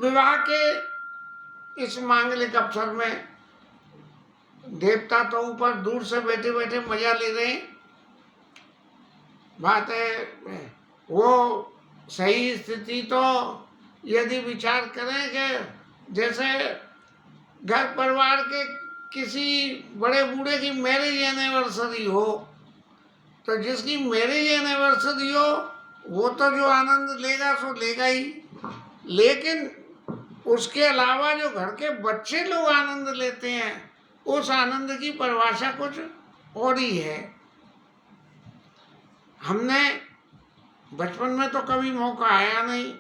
विवाह के इस मांगलिक अवसर में देवता तो ऊपर दूर से बैठे बैठे मजा ले रहे हैं। बात है वो सही स्थिति तो यदि विचार करें कि जैसे घर परिवार के किसी बड़े बूढ़े की मैरिज एनिवर्सरी हो, तो जिसकी मैरिज एनिवर्सरी हो वो तो जो आनंद लेगा सो लेगा ही, लेकिन उसके अलावा जो घर के बच्चे लोग आनंद लेते हैं उस आनंद की परिभाषा कुछ और ही है। हमने बचपन में तो कभी मौका आया नहीं,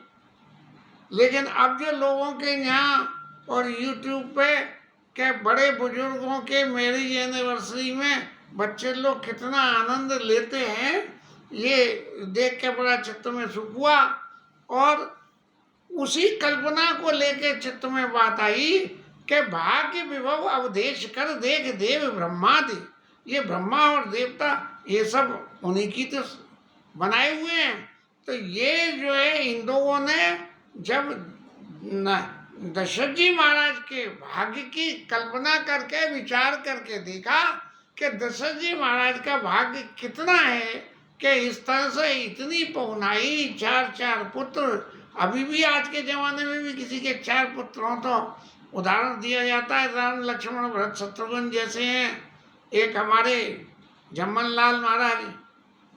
लेकिन अब जो लोगों के यहाँ और YouTube पे के बड़े बुजुर्गों के मैरिज एनिवर्सरी में बच्चे लोग कितना आनंद लेते हैं, ये देख के बड़ा चित्त में सुख हुआ। और उसी कल्पना को लेके चित्त में बात आई कि भाग्य विभव अवधेश कर देख देव ब्रह्मादि। ये ब्रह्मा और देवता ये सब उन्हीं की तो बनाए हुए हैं। तो ये जो है इन लोगों ने जब दशरथ जी महाराज के भाग्य की कल्पना करके विचार करके देखा कि दशरथ जी महाराज का भाग्य कितना है कि इस तरह से इतनी पहुनाई, चार चार पुत्र। अभी भी आज के जमाने में भी किसी के 4 पुत्र हों तो उदाहरण दिया जाता है, राम लक्ष्मण भरत शत्रुघ्न जैसे हैं। एक हमारे जम्मन लाल महाराज,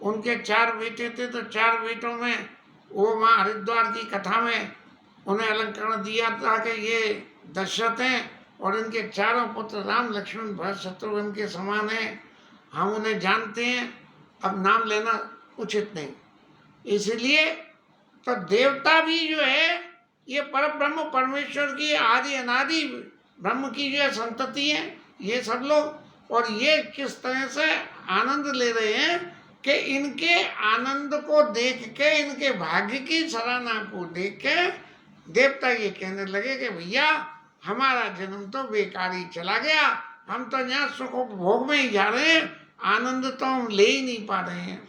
उनके 4 बेटे थे, तो 4 बेटों में वो माँ हरिद्वार की कथा में उन्हें अलंकरण दिया था कि ये दशरथ हैं और इनके चारों पुत्र राम लक्ष्मण भरत शत्रुघ्न के समान हैं। हम उन्हें जानते हैं, अब नाम लेना उचित नहीं। इसलिए तो देवता भी जो है ये परब्रह्म परमेश्वर की आदि अनादि ब्रह्म की जो है संतति है ये सब लोग। और ये किस तरह से आनंद ले रहे हैं कि इनके आनंद को देख के, इनके भाग्य की सराहना को देख के देवता ये कहने लगे कि भैया हमारा जन्म तो बेकार ही चला गया, हम तो यहाँ सुख भोग में ही जा रहे हैं, आनंद तो हम ले ही नहीं पा रहे हैं।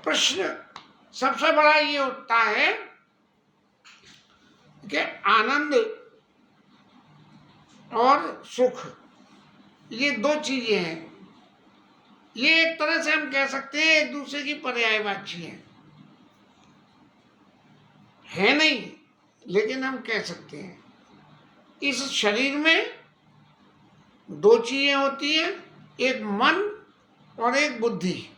प्रश्न सबसे बड़ा ये उठता है कि आनंद और सुख ये 2 चीजें हैं। ये एक तरह से हम कह सकते हैं एक दूसरे की पर्यायवाची हैं, है नहीं, लेकिन हम कह सकते हैं। इस शरीर में 2 चीजें होती हैं, एक मन और एक बुद्धि।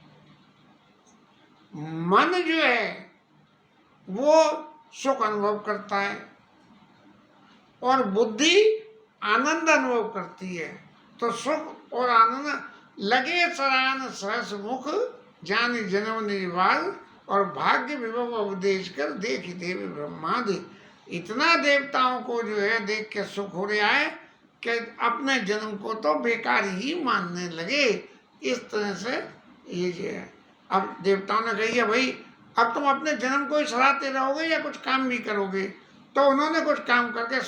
मन जो है वो सुख अनुभव करता है और बुद्धि आनंद अनुभव करती है। तो सुख और आनंद लगे सरान सहस मुख जान जन्म निर्वाल और भाग्य विभव उपदेश कर देख देव ब्रह्मादि। इतना देवताओं को जो है देख के सुख हो रहा है कि अपने जन्म को तो बेकार ही मानने लगे। इस तरह से ये जो है, अब देवताओं ने कही है भाई अब तुम अपने जन्म को ही सराहते रहोगे या कुछ काम भी करोगे। तो उन्होंने कुछ काम करके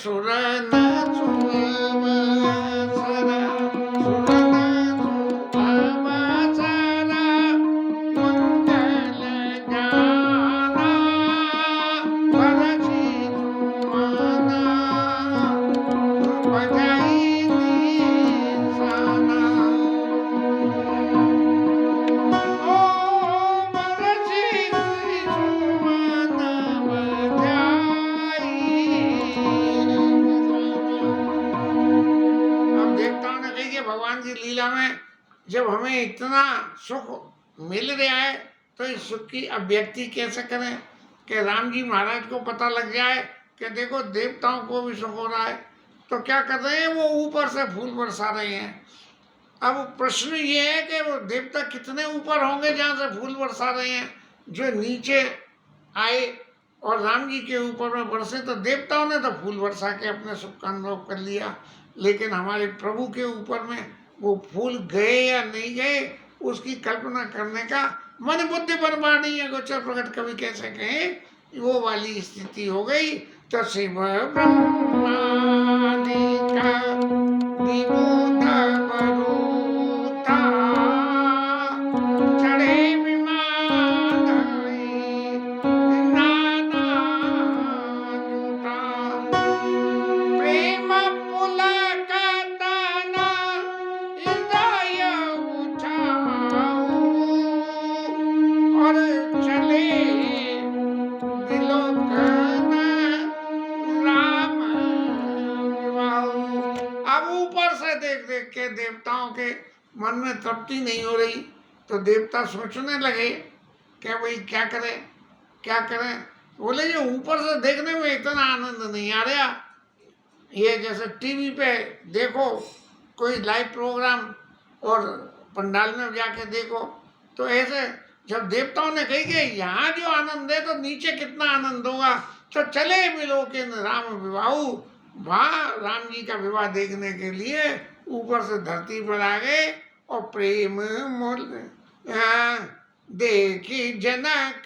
जब हमें इतना सुख मिल रहा है तो इस सुख की अभिव्यक्ति कैसे करें कि राम जी महाराज को पता लग जाए कि देखो देवताओं को भी सुख हो रहा है। तो क्या कर रहे हैं, वो ऊपर से फूल बरसा रहे हैं। अब प्रश्न ये है कि वो देवता कितने ऊपर होंगे जहाँ से फूल बरसा रहे हैं। जो नीचे आए और राम जी के ऊपर में बरसे तो देवताओं ने तो फूल बरसा के अपने सुख का अनुभव कर लिया, लेकिन हमारे प्रभु के ऊपर में वो फूल गए या नहीं गए उसकी कल्पना करने का मन बुद्धि बर्बादी है। गोचर प्रकट कवि कैसे कहे, वो वाली स्थिति हो गई। तो शिव ब्रह्मादि का विबोध बरूथा चढ़े विमान नाना जूता। देवताओं के मन में तृप्ति नहीं हो रही, तो देवता सोचने लगे कि भाई क्या करें क्या करें। बोले ये ऊपर से देखने में इतना आनंद नहीं आ रहा, ये जैसे टीवी पे देखो कोई लाइव प्रोग्राम और पंडाल में जाके देखो, तो ऐसे जब देवताओं ने कही कि यहाँ जो आनंद है तो नीचे कितना आनंद होगा, तो चले मिलो के राम विवाहु, वहाँ राम जी का विवाह देखने के लिए ऊपर से धरती पर आ गए और प्रेम मोल देखी जनक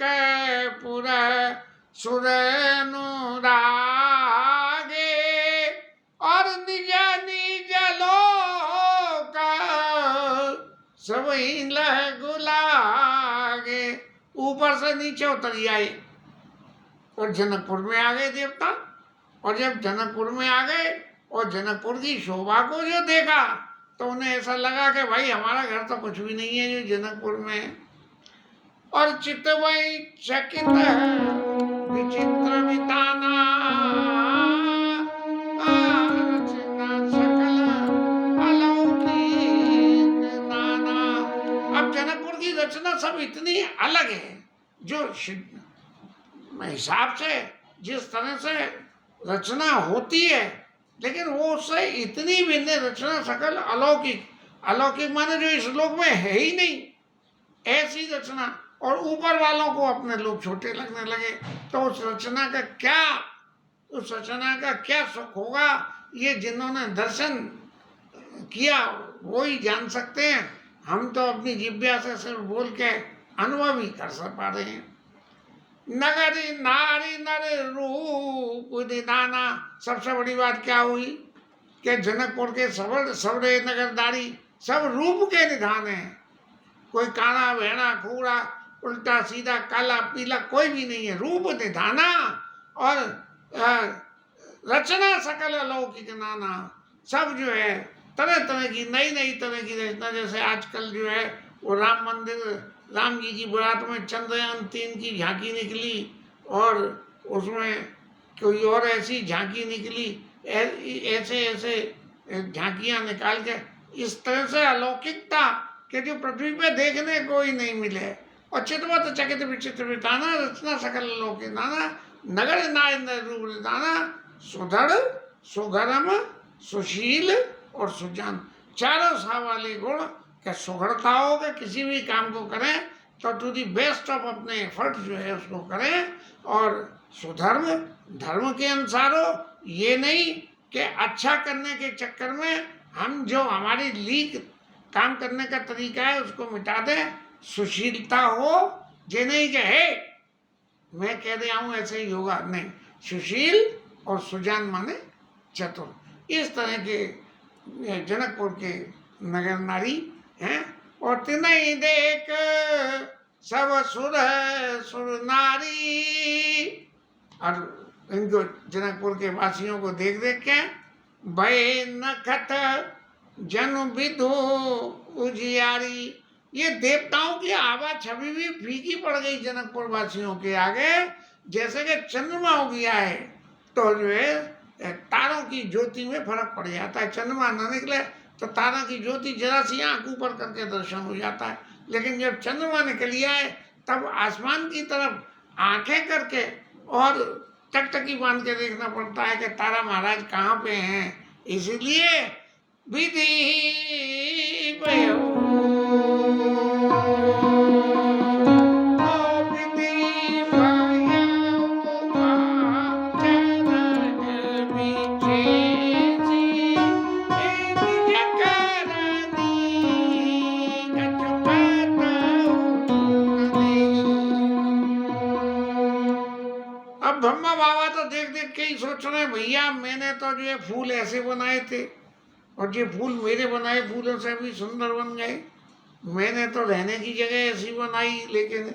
पुर सुर अनुरागे और निज निज लोक सब लगुलागे। ऊपर से नीचे उतर आए और जनकपुर में आ गए देवता। और जब जनकपुर में आ गए और जनकपुर की शोभा को जो देखा तो उन्हें ऐसा लगा कि भाई हमारा घर तो कुछ भी नहीं है जो जनकपुर में है। और चितवई चकित विचित्र विताना रचना सकल अलौकिक नाना। अब जनकपुर की रचना सब इतनी अलग है, जो हिसाब से जिस तरह से रचना होती है, लेकिन वो उससे इतनी भिन्न रचना सकल अलौकिक। अलौकिक माने जो इस लोक में है ही नहीं, ऐसी रचना। और ऊपर वालों को अपने लोग छोटे लगने लगे, तो उस रचना का क्या सुख होगा, ये जिन्होंने दर्शन किया वो ही जान सकते हैं। हम तो अपनी जिज्ञासा से सिर्फ बोल के अनुभव ही कर पा रहे हैं। नगरी नारी नर रूप निधाना। सबसे बड़ी बात क्या हुई कि जनकपुर के सवरे नगरदारी सब रूप के निधान है। कोई काना भेड़ा खूड़ा उल्टा सीधा काला पीला कोई भी नहीं है, रूप निधाना। और रचना सकल अलौकिक नाना। सब जो है तरह तरह की नई तरह की रचना। जैसे आजकल जो है वो राम मंदिर, राम जी की बारात में चंद्रयान 3 की झांकी निकली और उसमें कोई और ऐसी झांकी निकली, ऐसे ऐसे झांकियाँ निकाल के इस तरह से अलौकिकता कि जो पृथ्वी पे देखने को ही नहीं मिले। और चितवत चकित विचित्र विताना रचना सकल अलौकिक नाना। नगर नाय रूप निधाना सुधड़ सुगरम सुशील और सुजान। चारों सा वाले गुण कि सुघड़ता हो कि किसी भी काम को करें तो टू दी बेस्ट ऑफ अपने एफर्ट जो है उसको करें। और सुधर्म धर्म के अनुसार हो, ये नहीं कि अच्छा करने के चक्कर में हम जो हमारी लीक काम करने का तरीका है उसको मिटा दें। सुशीलता हो, ये नहीं कि है मैं कह रहा हूँ ऐसे ही होगा, नहीं। सुशील और सुजान माने चतुर। इस तरह के जनकपुर के नगर नारी हैं। और तिनहि देख सब सुर नारी। और इनको जनकपुर के वासियों को देख देख के भय नखत जन विधु उजियारी। ये देवताओं की आवाज छवि भी फीकी पड़ गई जनकपुर वासियों के आगे, जैसे कि चंद्रमा हो गया है तो जो है तारों की ज्योति में फर्क पड़ जाता है। चंद्रमा न निकले तो तारा की ज्योति जरा सी आंख ऊपर करके दर्शन हो जाता है, लेकिन जब चंद्रमा निकल आए तब आसमान की तरफ आंखें करके और टकटकी बांध के देखना पड़ता है कि तारा महाराज कहाँ पे हैं। इसीलिए विधि ब्रह्मा बाबा तो देख देख के ही सोच रहे हैं भैया मैंने तो जो ये फूल ऐसे बनाए थे और ये फूल मेरे बनाए फूलों से भी सुंदर बन गए, मैंने तो रहने की जगह ऐसी बनाई। लेकिन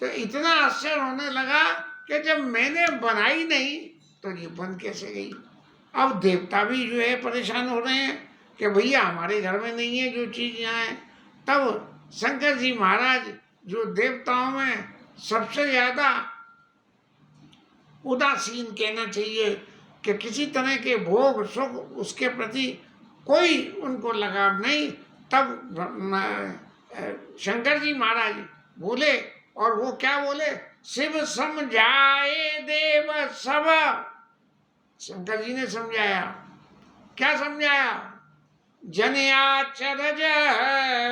तो इतना आश्चर्य होने लगा कि जब मैंने बनाई नहीं तो ये बन कैसे गई। अब देवता भी जो है परेशान हो रहे हैं कि भैया हमारे घर में नहीं है जो चीज़ यहाँ है। तब शंकर जी महाराज जो देवताओं में सबसे ज़्यादा उदासीन कहना चाहिए कि किसी तरह के भोग सुख उसके प्रति कोई उनको लगाव नहीं। तब शंकर जी महाराज बोले, और वो क्या बोले, शिव समझाए देव सब। शंकर जी ने समझाया, क्या समझाया, जनिया चरज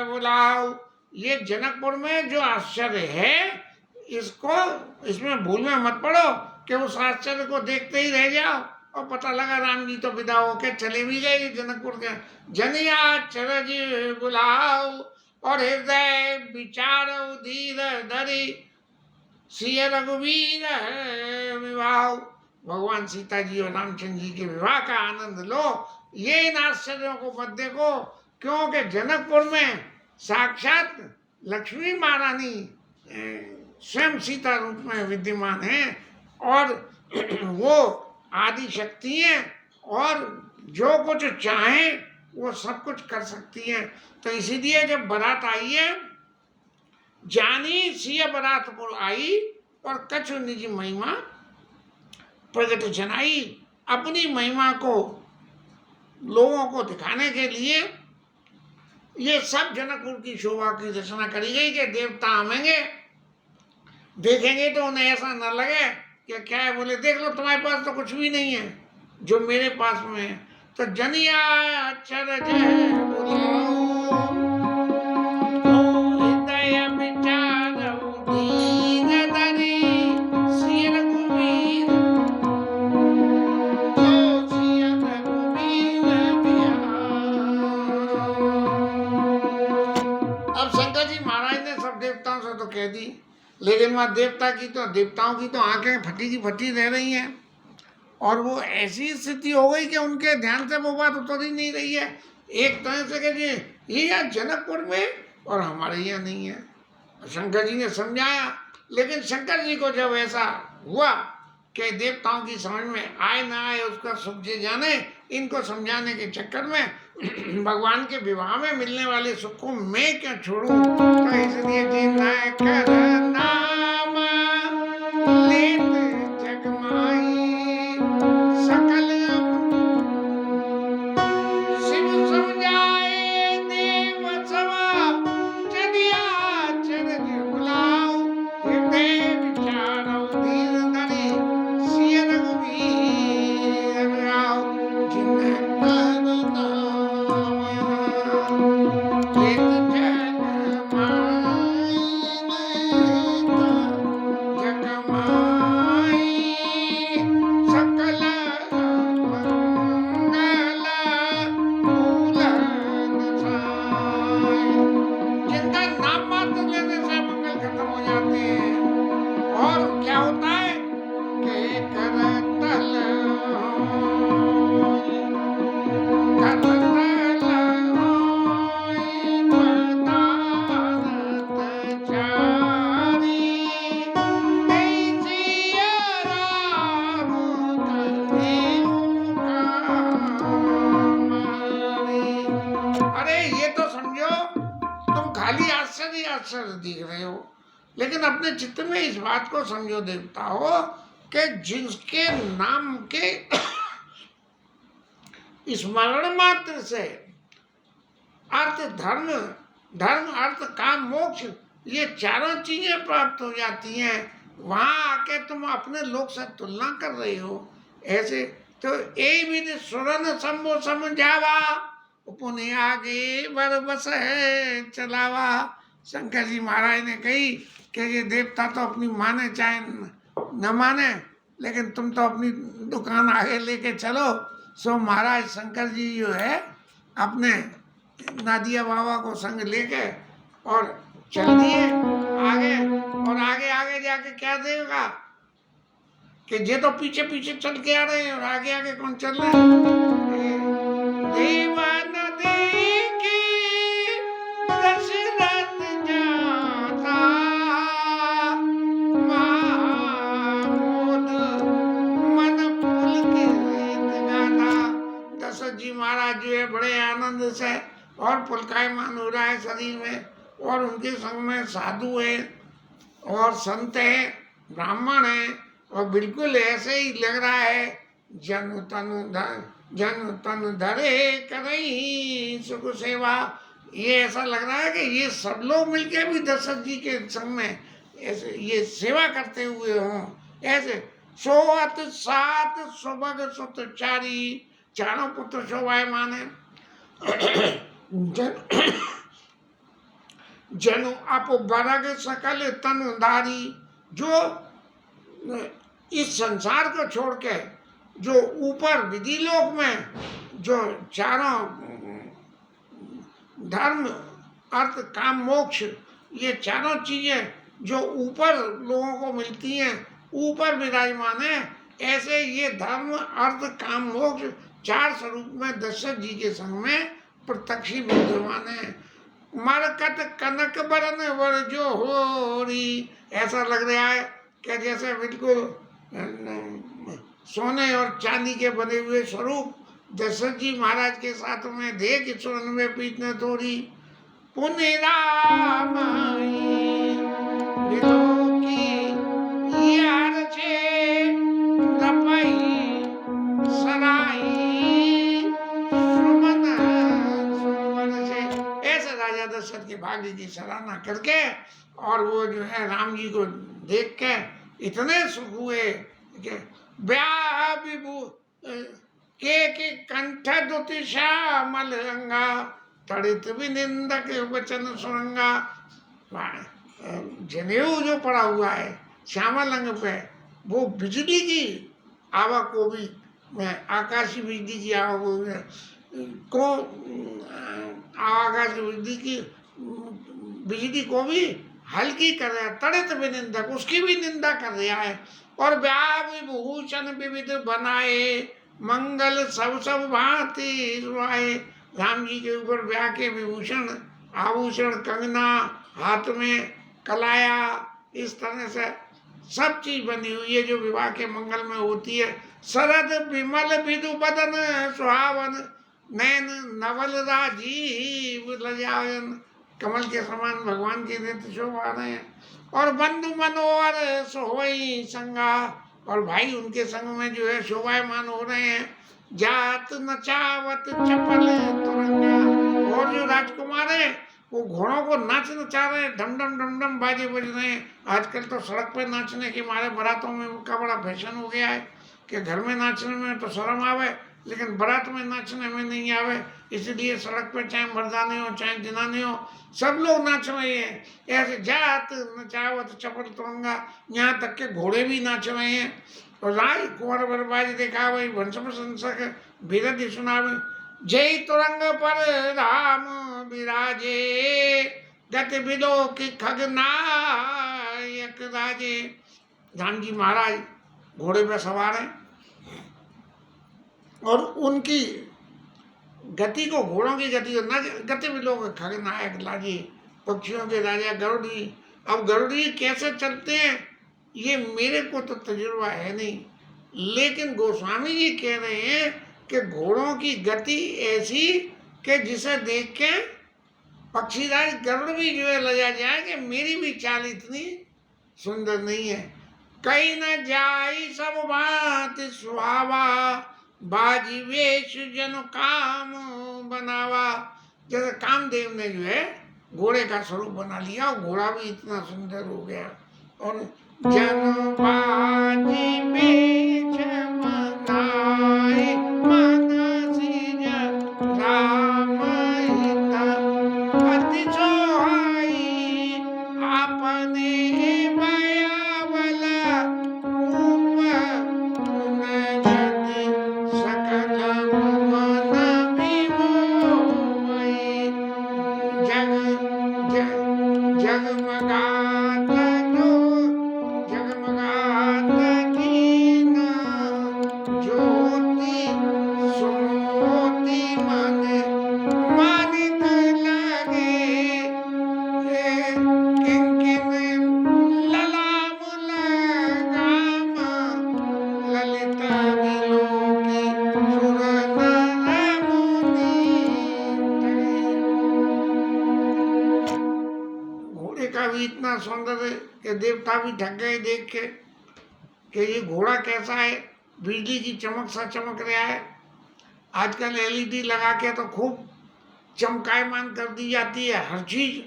बुलाओ। ये जनकपुर में जो आश्चर्य है, इसको, इसमें भूल में मत पड़ो कि उस आश्चर्य को देखते ही रह जाओ और पता लगा राम जी तो विदा होके चले भी गए जनकपुर के। जनिया चरज बुलाओ और हृदय विचार धीर धरी, सिय रघुवीर विवाह। भगवान सीता जी और रामचंद्र जी के विवाह का आनंद लो। ये इन आश्चर्यों को मत देखो, क्योंकि जनकपुर में साक्षात लक्ष्मी महारानी स्वयं सीता रूप में विद्यमान है, और वो आदि शक्ति है, और जो कुछ चाहे वो सब कुछ कर सकती है। तो इसीलिए जब बारात आई है, जानी सिय बारातपुर आई, और कछु निज महिमा प्रगट जनाई। अपनी महिमा को लोगों को दिखाने के लिए ये सब जनकपुर की शोभा की रचना करी गई कि देवता आवेंगे, देखेंगे तो उन्हें ऐसा न लगे कि क्या है, बोले देख लो तुम्हारे पास तो कुछ भी नहीं है जो मेरे पास में है। तो जनिया चरज बुलाओ, हृदय विचारऊ दीन धरी, सिय रघुवीर, सिय रघुवीर बिहार। अब शंकर जी महाराज ने सब देवताओं से तो कह दी, लेकिन वहाँ देवताओं की तो आंखें फटी की फटी रह रही हैं, और वो ऐसी स्थिति हो गई कि उनके ध्यान से वो बात उतर ही नहीं रही है। एक तरह से कह ये यहाँ जनकपुर में और हमारे यहाँ नहीं है। शंकर जी ने समझाया, लेकिन शंकर जी को जब ऐसा हुआ कि देवताओं की समझ में आए ना आए उसका सुख जे जाने, इनको समझाने के चक्कर में भगवान के विवाह में मिलने वाले सुख को मैं क्यों छोड़ूं, तो इसलिए जीना कर नाम लेत जगमाई, सकल शिव समझाए देव सवा, जनिया चरज बुलाओ, हृदय विचारऊ धीर धरी, सिय रघुवीर बिहार। जिनका नाम मात्र लेने से मंगल खत्म हो जाते हैं, और क्या होता है कि करतल अरे ये तो समझो तुम खाली आश्चर्य दिख रहे हो, लेकिन अपने चित्त में इस बात को समझो देवता हो कि जिसके नाम के स्मरण मात्र से अर्थ धर्म अर्थ काम मोक्ष ये चारों चीजें प्राप्त हो जाती हैं, वहां आके तुम अपने लोक से तुलना कर रहे हो ऐसे। तो यही विधि सुरन संभो समझावा, पुण्य आगे बर बस है चलावा। शंकर जी महाराज ने कही कि ये देवता तो अपनी माने चाहे न माने, लेकिन तुम तो अपनी दुकान आगे लेके चलो। सो महाराज शंकर जी जो है अपने नादिया बाबा को संग लेके और चल दिए आगे, और आगे आगे जाके क्या देगा कि ये तो पीछे पीछे चल के आ रहे हैं, और आगे आगे कौन चल रहे हैं। देवन देखे दशरथ जाता, महामोद मन पुलकित गाता। दशरथ जी महाराज जो है बड़े आनंद से और पुलकायमान हो रहा है शरीर में, और उनके संग में साधु है और संत है, ब्राह्मण है, और बिल्कुल ऐसे ही लग रहा है जन तनु जन तन धरे करई सुख सेवा। ये ऐसा लग रहा है कि ये सब लोग मिलके भी दशरथ जी के संग में ऐसे ये सेवा करते हुए हों। ऐसे सोअत सात सुभग सुत चारी, चारों पुत्र शोभायमान है। जन जनु आप बरग सकल तनुधारी, जो इस संसार को छोड़ के जो ऊपर विधि लोक में जो चारों धर्म अर्थ काम मोक्ष, ये चारों चीजें जो ऊपर लोगों को मिलती हैं, ऊपर विराजमान है, ऐसे ये धर्म अर्थ काम मोक्ष चार स्वरूप में दशरथ जी के संग में प्रत्यक्ष विद्यमान है। मरकत कनक बरन वर जो होरी, ऐसा लग रहा है कि जैसे बिल्कुल सोने और चांदी के बने हुए स्वरूप दशरथ जी महाराज के साथ में देख सुरन में पीत न तोरी। पुण्य राम यार छे लपई सराई सुमन सुमन से। ऐसे राजा दशरथ के भाग्य की सराहना करके और वो जो है राम जी को देख के इतने सुख हुए कि ब्याह विभू के कंठ दुतिशा मलंगा, तड़ित भी निंदक वचन सुरंगा। जनेऊ जो पड़ा हुआ है श्यामल अंग पे, वो बिजली की आवा को भी आकाशी बिजली की आवा को आकाशी बिजली को भी हल्की कर रहा है। तड़ित भी निंदक, उसकी भी निंदा कर रहा है। और व्याह विभूषण विविध बनाए, मंगल सब सब भांति सुहाए। राम जी के ऊपर ब्याह के विभूषण आभूषण कंगना हाथ में कलाया, इस तरह से सब चीज बनी हुई है जो विवाह के मंगल में होती है। शरद विमल विदु बदन सुहावन, नैन नवल राजीव लजायन। कमल के समान भगवान के नेत्र शोभा रहे हैं। और बंधु मनोहर सोहई संगा, और भाई उनके संग में जो है शोभायमान हो रहे हैं। जात नचावत चपल तुरंगा, और जो राजकुमार है वो घोड़ों को नाच नचा रहे हैं, ढम ढम बाजे बज रहे हैं। आजकल तो सड़क पे नाचने के मारे बारातों में का बड़ा फैशन हो गया है कि घर में नाचने में तो शर्म आवे लेकिन बारात में नाचने में नहीं आवे। इसलिए सड़क पे चाहे मर्दाने हो चाहे जनाने हो, सब लोग नाच रहे हैं। ऐसे जात नचावत चपल तुरंगा, यहाँ तक के घोड़े भी नाच रहे हैं। और राज कुंवर बरबाज देखा वही वंश प्रशंसक बिरध सुनावे। जय तुरंग पर राम विराजे, गति बिलो की खगनायक राजे। राम जी महाराज घोड़े पर सवार हैं और उनकी गति को, घोड़ों की गति को न गति बिलो के खगनायक राजे, पक्षियों के राजा गरुड़ी। अब गरुड़ी कैसे चलते हैं ये मेरे को तो तजुर्बा है नहीं, लेकिन गोस्वामी जी कह रहे हैं कि घोड़ों की गति ऐसी कि जिसे देख के पक्षीराज गरुड़ भी जो है लजा जाए कि मेरी भी चाल इतनी सुंदर नहीं है। कहीं न जाई सब बात सुहावा, बाजी वेश जन काम बनावा। जैसे कामदेव ने जो है घोड़े का स्वरूप बना लिया और घोड़ा भी इतना सुंदर हो गया। और जन बाजी वेश मनाए मन सिज राम हिता, अति सोहाई आपने बयावला रूप गुण सकल भुवन विमोही। जग जगमगात जो जगमगात दीन ज्योति सुमोति मन मानिक लगे। किंकिन ललाम लगाम ललित विलोकी सुर नर मुनि। घोड़े का भी इतना सौंदर्य कि देवता भी ठग गए देख के कि ये घोड़ा कैसा है, बिजली की चमक सा चमक रहा है। आजकल एलईडी लगा के तो खूब चमकायमान कर दी जाती है हर चीज।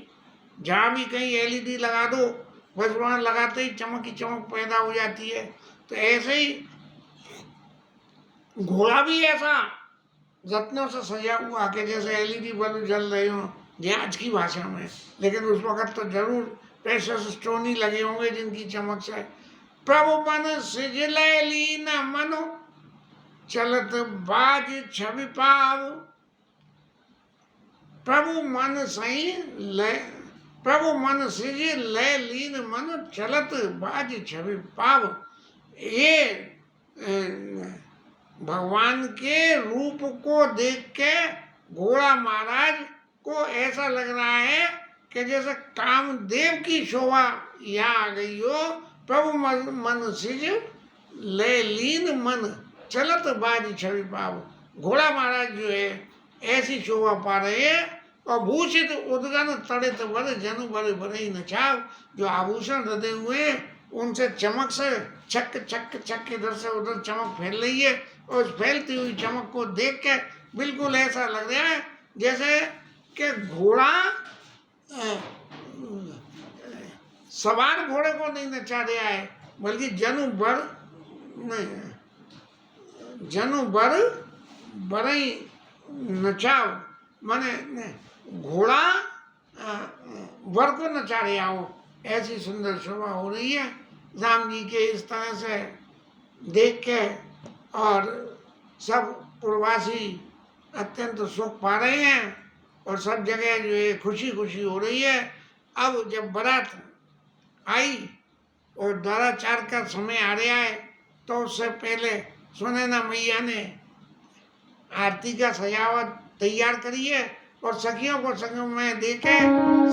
जहाँ भी कहीं एलईडी लगा दो, बस वहाँ लगाते ही चमक ही चमक पैदा हो जाती है। तो ऐसे ही घोड़ा भी ऐसा रत्नों से सजा हुआ कि जैसे एलईडी बल्ब जल रहे हो, ये आज की भाषा में। लेकिन उस वक्त तो जरूर प्रेशस स्टोन ही लगे होंगे जिनकी चमक से। प्रभु मन सिजल लीन मनो, चलत बाज छवि पाव। प्रभु मन सही ले, प्रभु मन सिज लय लीन मन, चलत बाज छवि पाव। ये भगवान के रूप को देख के घोड़ा महाराज को ऐसा लग रहा है कि जैसे कामदेव की शोभा यहाँ आ गई हो। प्रभु मन सिज ले लीन मन, चलत बाज छवि पाव। घोड़ा महाराज जो है ऐसी शोभा पा रहे हैं। और भूषित उदगन तड़ित वर, जनु बर बरई नचाव। जो आभूषण रधे हुए उनसे चमक से छक छक छक इधर से उधर चमक फैल रही है। और उस फैलती हुई चमक को देख के बिल्कुल ऐसा लग रहा है जैसे कि घोड़ा सवार घोड़े को नहीं नचा रहा है, बल्कि जनु बर बरई नचाव, माने घोड़ा वर को नचा रहा हो। ऐसी सुंदर शोभा हो रही है राम जी के इस तरह से देख के। और सब पूर्ववासी अत्यंत सुख पा रहे हैं और सब जगह जो है खुशी खुशी हो रही है। अब जब बारात आई और द्वाराचार का समय आ रहा है तो उससे पहले सुनैना मैया ने आरती का सजावट तैयार करी है। और सखियों को संग में देखे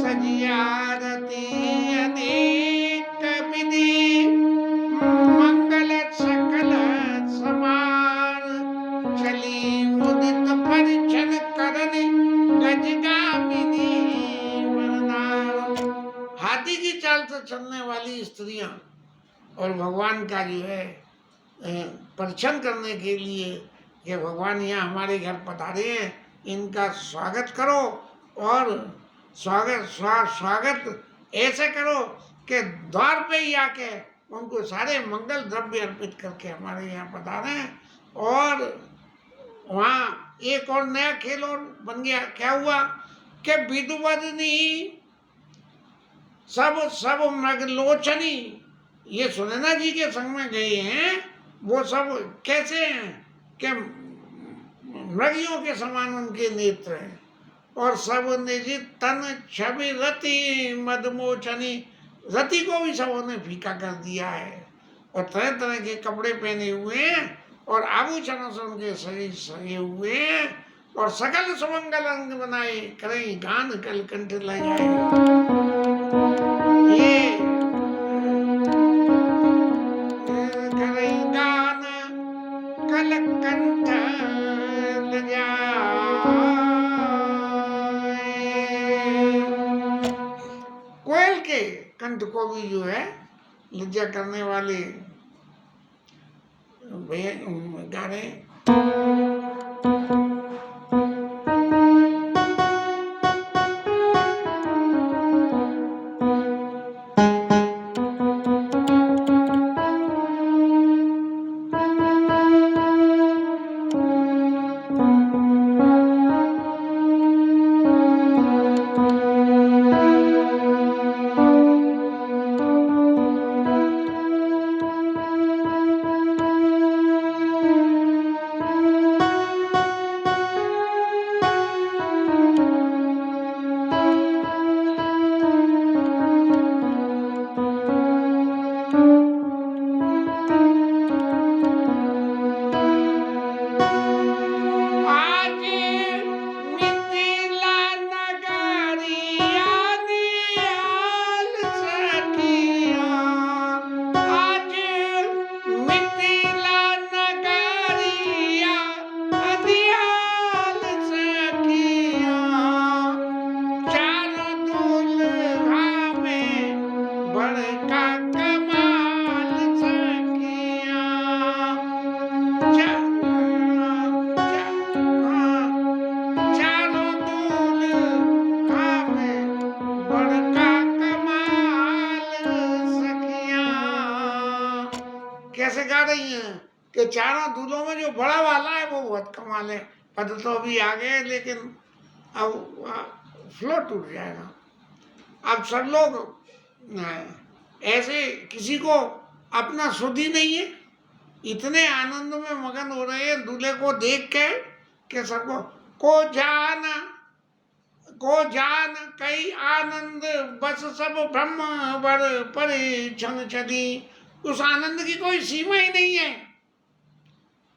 सजिया आरती अनेक विधि, मंगल सकल समार, चली मुदित परिछन करने गजगामिनी वरनार। हाथी की चाल से चलने वाली स्त्रियां और भगवान का जो है परिछन करने के लिए कि भगवान यहाँ हमारे घर पधारे हैं, इनका स्वागत करो। और स्वागत ऐसे करो कि द्वार पे ही आके उनको सारे मंगल द्रव्य अर्पित करके हमारे यहाँ पधारे। और वहाँ एक और नया खेल और बन गया। क्या हुआ कि विदुवदनी सब मृगलोचनी, ये सुनैना जी के संग में गए हैं। वो सब कैसे हैं कि मृगियों के समान उनके नेत्र हैं। और सब निज तन छवि रति मदमोचनी, रति को भी सबों ने फीका कर दिया है। और तरह तरह के कपड़े पहने हुए हैं और आभूषणों से उनके शरीर सजे हुए हैं। और सकल सुमंगल अंग बनाए, करें गान कल कंठ ले जाए। ये करें गान कल कंठ ले जाए। कोयल के कंठ को भी जो है लज्जा करने वाले गाने। चारों दूल्हों में जो बड़ा वाला है वो बहुत कमाल है। पद तो अभी आ गए लेकिन अब फ्लो टूट जाएगा। अब सब लोग ऐसे किसी को अपना सुध ही नहीं है, इतने आनंद में मगन हो रहे हैं दूल्हे को देख के कि सबको को जान कई आनंद बस सब ब्रह्म वर परिछन चली। उस आनंद की कोई सीमा ही नहीं है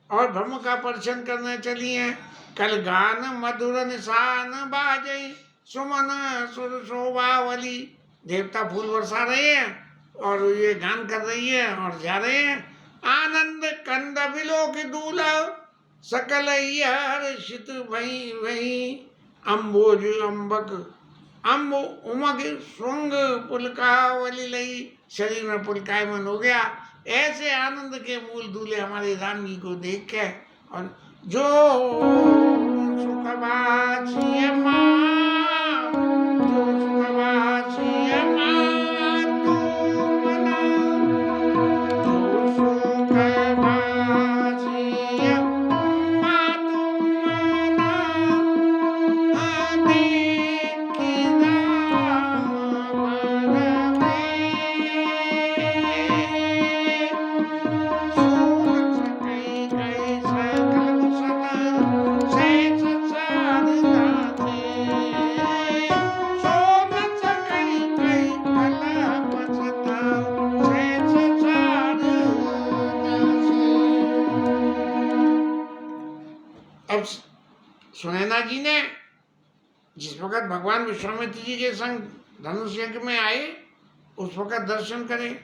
और ब्रह्म का परिछन करने चली है। कल गान मधुर निशान बाजई सुमन सुर शोभावली। देवता फूल बरसा रहे हैं और ये गान कर रही है और जा रहे हैं। आनंद कंद बिलोक दूल्हा सकल हर्षित भई वही। अम्बोज अम्बक अम्ब उमग श्रृंग पुलकावली लई। शरीर में पुलकायमन हो गया। ऐसे आनंद के मूल दूल्हे हमारे राम जी को देख के और जो सुखबाची माँ, जो सुखबाची माँ तू मना, जो सुखबाची माँ तू मना, देखी राम बर में। सोन सकई कई सकल सत शेष सारदा थे। सोन सकई कई कलप सत शेष सारदा से। अब सुनैना जी ने जिस वक्त भगवान विश्वामित्र जी के संग धनुष यज्ञ में आए उस वक्त दर्शन करे,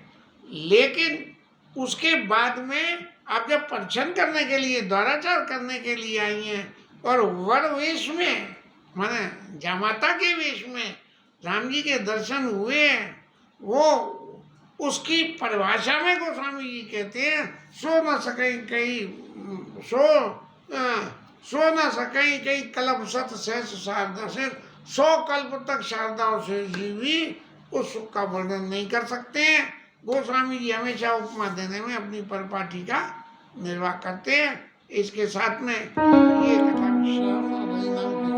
लेकिन उसके बाद में आप जब परिछन करने के लिए द्वाराचार करने के लिए आई हैं और वर वेश में माने जामाता के वेश में राम जी के दर्शन हुए हैं, वो उसकी परिभाषा में गोस्वामी जी कहते हैं सो न सके कई सो न सके कई कल्प सत शेष शारदा से। 100 कल्प तक शारदा और शेष जी भी उस सुख का वर्णन नहीं कर सकते हैं। गोस्वामी जी हमेशा उपमा देने में अपनी परिपाटी का निर्वाह करते हैं। इसके साथ में ये कथा विश्राम